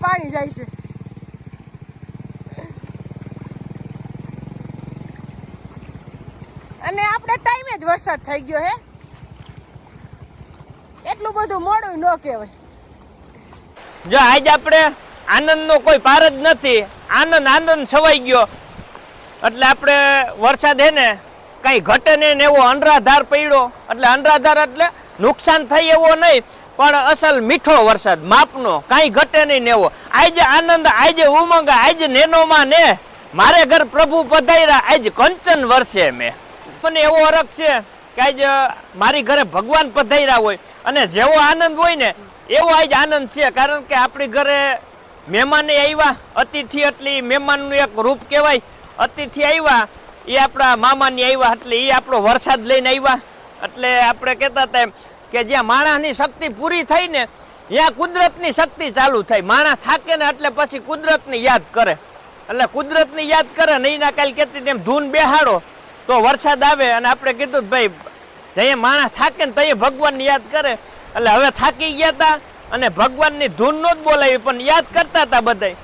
પાણી જાય છે. અને આપણે ટાઈમે જ વરસાદ થઈ ગયો હે, એટલું બધું મોડું ન કહેવાય. જો આજ આપણે આનંદનો કોઈ પાર જ નથી, આનંદ છવાઈ ગયો. એટલે આપણે વરસાદ હે ને કઈ ઘટે નહીં ને એવો અનરાધાર પડ્યો. એટલે અનરાધાર એટલે નુકસાન થાય એવો નહીં, પણ અસલ મીઠો વરસાદ માપનો, કાંઈ ઘટે નહીં ને એવો. આજે આનંદ, આજે ઉમંગ, આજે નેનોમાં ને મારે ઘર પ્રભુ પધાર્યા, આજ કંચન વર્ષે મેં. મને એવો હરખ છે કે આજે મારી ઘરે ભગવાન પધાર્યા હોય અને જેવો આનંદ હોય ને એવો આજ આનંદ છે. કારણ કે આપણી ઘરે મહેમાને આવ્યા, અતિથિ એટલે મહેમાનનું એક રૂપ કહેવાય. અતિથિ આવ્યા એ આપણા મામાની આવ્યા એટલે એ આપણો વરસાદ લઈને આવ્યા. એટલે આપણે કહેતા હતા કે જ્યાં માણસની શક્તિ પૂરી થઈ ને ત્યાં કુદરતની શક્તિ ચાલુ થાય. માણસ થાકે ને એટલે પછી કુદરતને યાદ કરે. એટલે કુદરતને યાદ કરે ને એના કાલ કહેતી એમ ધૂન બેહાડો તો વરસાદ આવે. અને આપણે કીધું ભાઈ જઈએ માણસ થાકે ને તઈએ ભગવાનને યાદ કરે. એટલે હવે થાકી ગયા હતા અને ભગવાનની ધૂન નો જ બોલાવી પણ યાદ કરતા હતા બધા.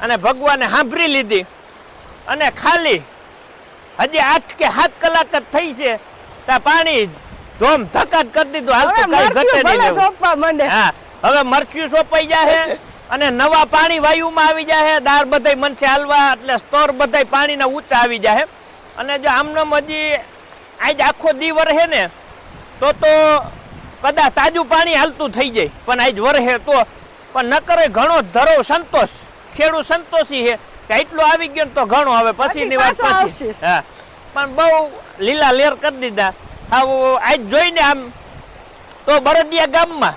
અને ભગવાને સાંભળી લીધી. અને ખાલી હજી 8 કે 7 કલાક જ થઈ છે ત્યાં પાણી ધોમ ધક્કા કરી દીધું. હાલતું કઈ ઘટે નહીં. હા, હવે મરચું સોંપાઈ જાય અને નવા પાણી વાયુમાં આવી જાય. દાળ બધાય મનસે હાલવા એટલે સ્તર બધાય પાણીના ઊંચા આવી જાય. અને જો આમનામ હજી આજ આખો દી વરહે ને તો કદાચ તાજું પાણી હાલતું થઈ જાય. પણ આજ વરહે તો પણ ન કરે ઘણો ધરો સંતોષ, ખેડૂત સંતોષી છે કે એટલું આવી ગયો ને તો ઘણો. હવે પછીની વાત પછી. હા, પણ બહુ લીલા લેર કરી દીધા. આજ જોઈને આમ તો બરડિયા ગામમાં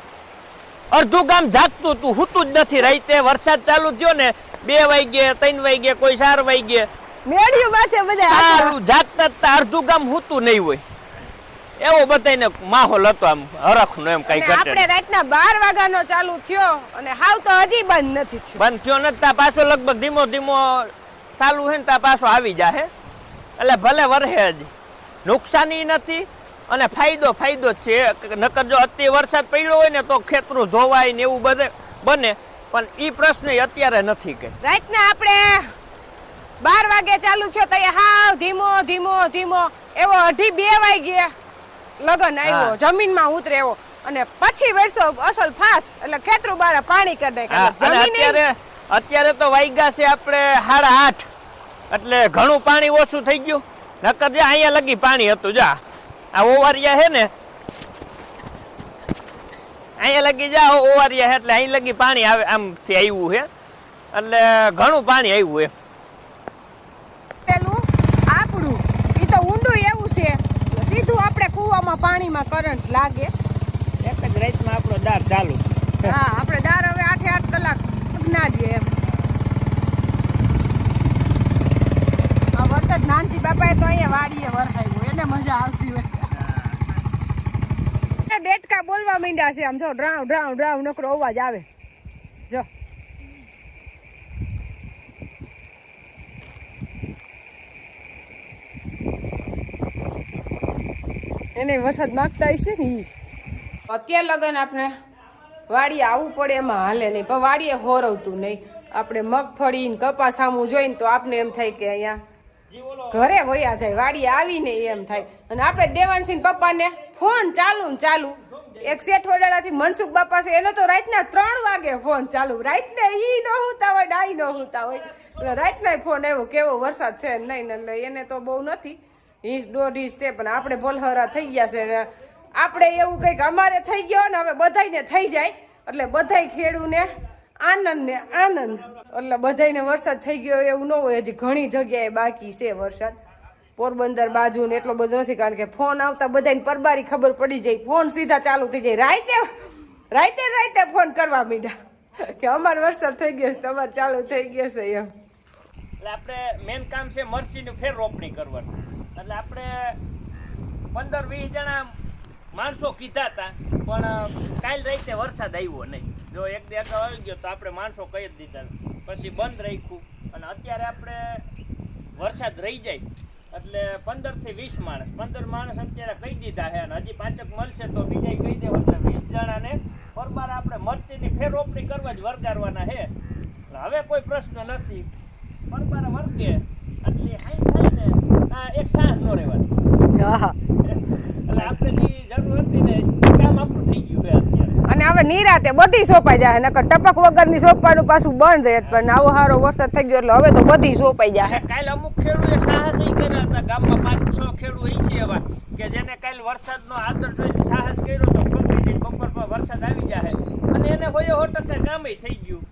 અડધું ગામ જાગતું હતું, હુતું જ નથી. રાતે વરસાદ ચાલુ થયો ને 2 વાગે 3 વાગે કોઈ 4 વાગે મેડિયું માથે બધા જાગતા અડધું ગામ હુતું નહીં હોય એવો બધાને માહોલ હતો. આમ હરખનો એમ કઈ ઘટે. આપણે રાતના 12 વાગ્યાનો ચાલુ થયો અને હાવ તો હજી બંધ નથી થયો. બંધ થયો નથી તા પાછો લગભગ ધીમો ધીમો ચાલુ હે ને તા પાછો આવી જાય. એટલે ભલે વરહે હજી નુકસાની નથી અને ફાયદો જ છે. નકર જો અતિ વરસાદ પડ્યો હોય ને તો ખેતરું ધોવાય ને એવું બધે બને. પણ ઈ પ્રશ્ન અત્યારે નથી કે રાતના આપણે 12 વાગે ચાલુ થયો તો હાવ ધીમો ધીમો ધીમો એવો 1:30-2 વાગે લગન આવ્યો, જમીનમાં ઉતરે એવો. અને પછી વરસો અસલ ફાસ એટલે ખેતરું બાર પાણી કરી નાખે. અત્યારે તો વાગ્યા છે આપણે 8:30 એટલે ઘણું પાણી ઓછું થઈ ગયું. નકર જે અહીંયા લગી પાણી હતું. જા આ ઓવારિયા હે ને અહીંયા લગી જા ઓવારિયા હે એટલે અહીં લગી પાણી આવે આમથી આવ્યું છે. એટલે ઘણું પાણી આવ્યું એમ. પેલું આપણું ઈ તો ઊંડું એવું છે સીધું આપણે કૂવામાં પાણીમાં કરંટ લાગે. એક જ રાતમાં આપણો દાર ચાલુ. હા, આપણે દાર હવે 8 કલાક ના દે એમ. આ વરસાદ નાનજી બાપાએ તો અહીંયા વાડીએ વરસાવ્યું એને મજા આવતી હોય. ડેટકા બોલવા માંડ્યા છે આમ જો ડ્રાવ ડ્રાવ ડ્રાવ નકરો અવાજ આવે. જો એને વરસાદ માંગતા હશે ને. અત્યારે લગન આપણે વાડીએ આવવું પડે એમાં હાલે નહીં, પણ વાડીએ હોરવતું નહીં. આપણે મગફળી ને કપાસ સામું જોઈને તો આપણે એમ થાય કે અહીંયા ઘરે વયા જાય, વાડીએ આવીને એમ થાય. અને આપણે દેવાનસિંહ પપ્પાને ફોન ચાલુ ને ચાલુ. એક શેઠવડાથી મનસુખ બાપા છે એને તો રાતના 3 વાગે ફોન ચાલુ. રાતને ઈ ન હોતા હોય ડાઈ ન હોતા હોય એટલે રાતના ફોન આવ્યો કેવો વરસાદ છે નહીં. એટલે એને તો બહુ નથી, 1.5 ઇંચ છે. પણ આપણે ભલહરા થઈ ગયા છે. આપણે એવું કંઈક અમારે થઈ ગયો ને હવે બધાને થઈ જાય એટલે બધાય ખેડૂને આનંદ ને આનંદ. એટલે બધાને વરસાદ થઈ ગયો એવું ન હોય. હજી ઘણી જગ્યાએ બાકી છે વરસાદ. પોરબંદર બાજુ ને એટલો બધો નથી કારણ કે ફોન આવતા બધાને પરબારી ખબર પડી જાય. ફોન સીધા ચાલુ થઈ જાય. રાતે ફોન કરવા માંડ્યા કે અમારે વરસાદ થઈ ગયો છે, તમારે ચાલુ થઈ ગયો છે એમ. એટલે આપણે મેન કામ છે મરચીની ફેર રોપણી કરવાની. એટલે આપણે 15-20 જણા માણસો કીધા હતા પણ કાલ રાતે વરસાદ આવ્યો નહીં. જો એક દી અગાઉ આવી ગયો તો આપણે માણસો કહી જ દીધા, પછી બંધ રાખ્યું. અને અત્યારે આપણે વરસાદ રહી જાય એટલે 15 થી 20 માણસ 15 માણસ અત્યારે કહી દીધા છે. અને હજી 5 મળશે તો બીજા કહી દેવા એટલે 20 જણાને પરબાર આપણે મરચીની ફેર રોપણી કરવા જ વરગારવાના છે. એટલે હવે કોઈ પ્રશ્ન નથી. પરબારા વર્ગે એટલે હાઈ થાય ને આ એક સાંજ નો રહેવાનું. હા એટલે આપણે જે જરૂર હતી ને એ કામ આપણું થઈ ગયું છે અત્યારે. અને હવે નિરાતે બધી સોંપાઈ જાય, નકર ટપક વગરની સોંપવાનું પાછું બંધ રહે. પણ આવો સારો વરસાદ થઈ ગયો એટલે હવે તો બધી સોંપાઈ જાય. કાલે અમુક ખેડૂએ સાહસ કર્યા હતા, ગામમાં 5-6 ખેડૂ એ છે એવા કે જેને કાલે વરસાદનો આદર જોઈને સાહસ કર્યો તો ખોટી બપોરમાં વરસાદ આવી જાય અને એને હોય 100% કામ થઈ ગયું.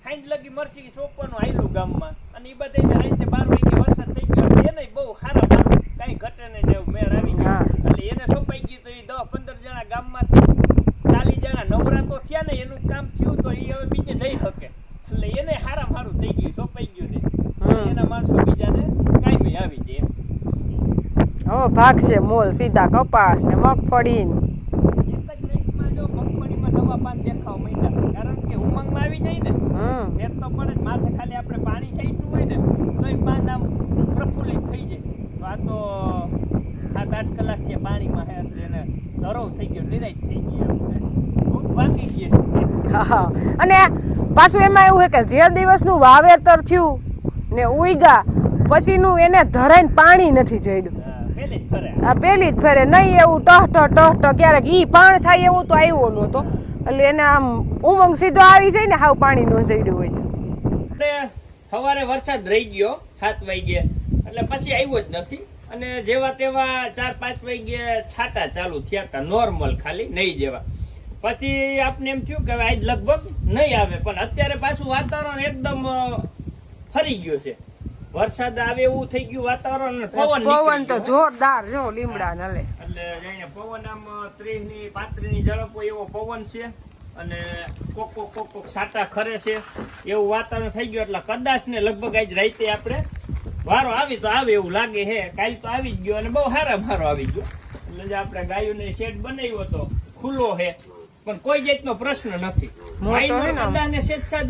ખાંડ લગી મરસી સોંપવાનું આયલું ગામમાં અને એ બધા રાતે 12 વાગે વરસાદ થઈ ગયો એટલે એને બહુ સારા મારું કઈ ઘટે નહીં જેવું મેળ આવી ગયો. એટલે એને સોંપાઈ ગયું તો એ 10-15 જણા ગામમાંથી 40 જણા નવરા તો થયા ને એનું કામ થયું તો એ હવે બીજે જઈ શકે એટલે એને સારા મારું થઈ ગયું, સોંપાઈ ગયું ને એના માણસો બીજાને કાંઈ આવી જાય. હવે ભાગશે મોલ સીધા કપાસ ને મગફળી ને. એક જ મિનિટમાં જો મગફળીમાં નવા પાન દેખાવા માંડ્યા, કારણ કે ઉમંગમાં આવી જાય ને ફેર તો પડે જ. માથે ખાલી આપણે પાણી છાંટ્યું હોય ને તો એ પાન આમ પ્રફુલ્લિત થઈ જાય. તો આ 7-8 કલાક છે પાણીમાં હે એટલે એને ધરો થઈ ગયો, નિરાશ થઈ ગઈ, ભૂખ ભાગી ગઈ. હા અને પાછું એમાં એવું છે કે જે દિવસનું વાવેતર થયું ને ઉઈગા પછીનું એને ધરાઈને પાણી નથી જડ્યું. પેલી જ ફરે આ પેલી જ ફેરે નહીં એવું ટહ ક્યારેક ઈ પાણ થાય એવું તો આવ્યો નહોતો. એટલે એને આમ ઉમંગ સીધો આવી જાય ને હાવ પાણી નો જડ્યું હોય તો. એટલે સવારે વરસાદ રહી ગયો 7 વાગે એટલે પછી આવ્યો જ નથી અને જેવા તેવા 4-5 વાગે છાંટા ચાલુ થયા હતા, નોર્મલ ખાલી નહીં જેવા. પછી આપને એમ થયું કે હવે આજ લગભગ નહીં આવે, પણ અત્યારે પાછું વાતાવરણ એકદમ ફરી ગયું છે. વરસાદ આવે એવું થઈ ગયું વાતાવરણ. પવન તો જોરદાર જો લીમડા નલે એટલે જાણે પવન આમ 30 ની 35 ની ઝડપ હોય એવો પવન છે અને કોક સાટા ખરે છે એવું વાતાવરણ થઈ ગયું. એટલે કદાચ ને લગભગ આજ રાતે આપણે વારો આવી તો આવે એવું લાગે છે. કાલ તો આવી જ ગયો અને બહુ સારા મારો આવી ગયો. એટલે જે આપણે ગાયોને શેડ બનાવ્યો હતો ખુલ્લો છે પણ કોઈ જાતનો પ્રશ્ન નથી. કદાચ ને સ્વેચ્છા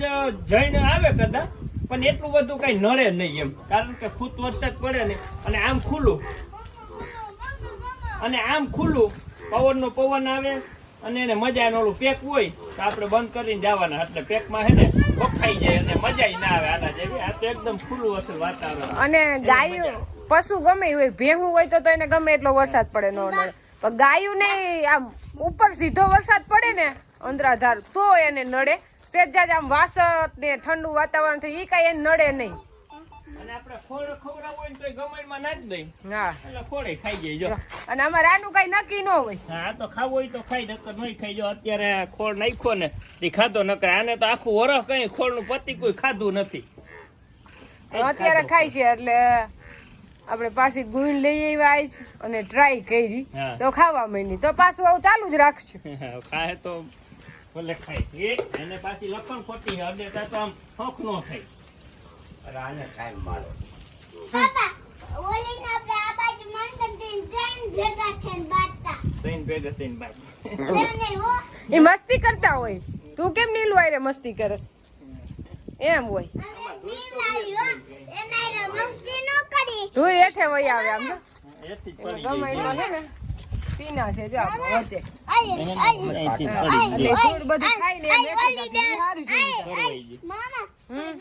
જઈને આવે કદાચ પણ એટલું બધું કઈ નડે નહીં એમ, કારણ કે ખુદ વરસાદ પડે ને અને આમ ખુલ્લું પવનનો પવન આવે અને એને મજા ઓલું પેક હોય તો આપણે બંધ કરીને જવાના. એટલે પેકમાં હે ને બફાઈ જાય અને મજા ના આવે આના જેવી. આ તો એકદમ ખુલ્લું હશે વાતાવરણ. અને ગાયું પશુ ગમે હોય, ભેહું હોય તો એને ગમે એટલો વરસાદ પડે નો નડે. પણ ગાયું ને આમ ઉપર સીધો વરસાદ પડે ને અંદરાધાર તો એને નડે. સેજાજ આમ વાસત ને ઠંડુ વાતાવરણ થઈ ઈ કઈ એને નડે નહીં. અને આપણે ખોળ ખવડાવ હોય તો ગમેમાં નાખી દઈ. હા એટલે ખોળે ખાઈ જાય જો. અને અમારે આનું કઈ નક્કી ન હોય. હા તો ખાવું હોય તો ખાઈ, નકર નહીં ખાઈ જો. અત્યારે ખોળ નાખ્યો ને તે ખાધો નકર આને તો આખું વરસ કઈ ખોળ નું પતિ કોઈ ખાધું નથી. અત્યારે ખાય છે એટલે આપણે પાછી ગુણ લઈ આવ્યા છે અને ટ્રાય કરી તો ખાવા માંડી તો પાછું આવું ચાલુ જ રાખશું. ખાય તો ભલે ખાય એને પાછી લખણ ખોટી હદે તો આમ શોખ નો થાય. રાને ટાઈમ મારો પાપા ઓલીને આપણે આ બાજુ મંડન ટ્રેન ભેગા થઈને બાટતા ટ્રેન ભેગા થઈને બાટ નહીં હો એ મસ્તી કરતા હોય. તું કેમ નીલું આરે મસ્તી કરસ એમ હોય. એના મસ્તી ન કરી તું હેઠે વહી આવે આમ તો એથી જ પડી ગમે જાય. એટલો છે ને પીના છે જો વચ્ચે એથી પડી એટલે જાય. થોડું બધું ખાઈ લે એમ એટલે ઈ સારું છે. કરવાઈ જાય. મામા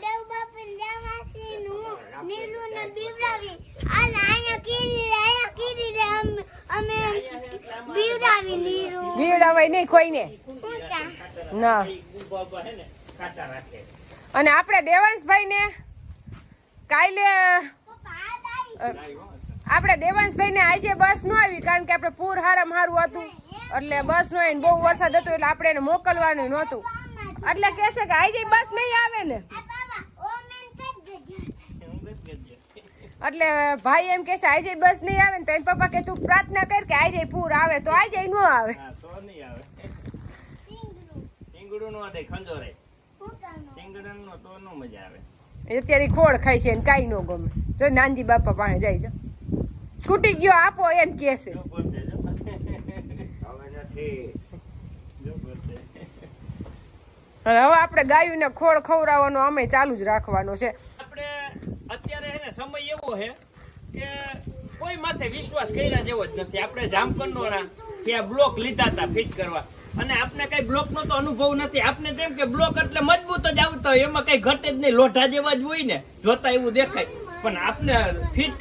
દેવ બાપન દેવાસી નું નીલુ ને બીવડાવી અને અહીંયા કીરી રે અમે બીવડાવી નીલુ બીવડાવાય નહીં કોઈને ઊંચા ના. બાબા હે ને કાટા રાખે. અને આપણે દેવાંશભાઈ ને કાલે આપણે દેવાંશભાઈ ને આજે બસ ન આવી કારણ કે આપણે પૂર હારામ હારું હતું એટલે બસ નો આવીને બહુ વરસાદ હતો એટલે આપણે એને મોકલવાનું નહોતું. એટલે કે છે કે આજે બસ નહીં આવે ને એટલે ભાઈ એમ કે છે આજે બસ નહીં આવે ને તો એના પપ્પા કે તું પ્રાર્થના કર કે આજે પૂર આવે તો આજે ન આવે. હા તો નહીં આવે. સિંગડું નો આડે ખંજોરે સિંગડન નો તો નો મજા આવે. અત્યારે ખોળ ખાય છે ને કાંઈ ન ગમે. જો નાનજી બાપા પાસે જાય છે છૂટી ગયો આપો એમ કે છે. જો બોલતે જો હવે નથી જો બોલતે. અને હવે આપણે ગાયુંને ખોળ ખવડાવવાનો અમે ચાલુ જ રાખવાનો છે. આપણે અત્યારે હે ને સમય એવો છે કે કોઈ માથે વિશ્વાસ કર્યા જેવો જ નથી. આપણે જામકંડોના ત્યાં બ્લોક લીધા હતા ફિટ કરવા અને આપને કઈ બ્લોક નો તો અનુભવ નથી. આપને તેમ કે બ્લોક એટલે મજબૂત જ આવતા હોય, એમાં કઈ ઘટે જ નહીં, લોઢા જેવા જ હોય ને, જોતા એવું દેખાય. પણ આપને ફિટ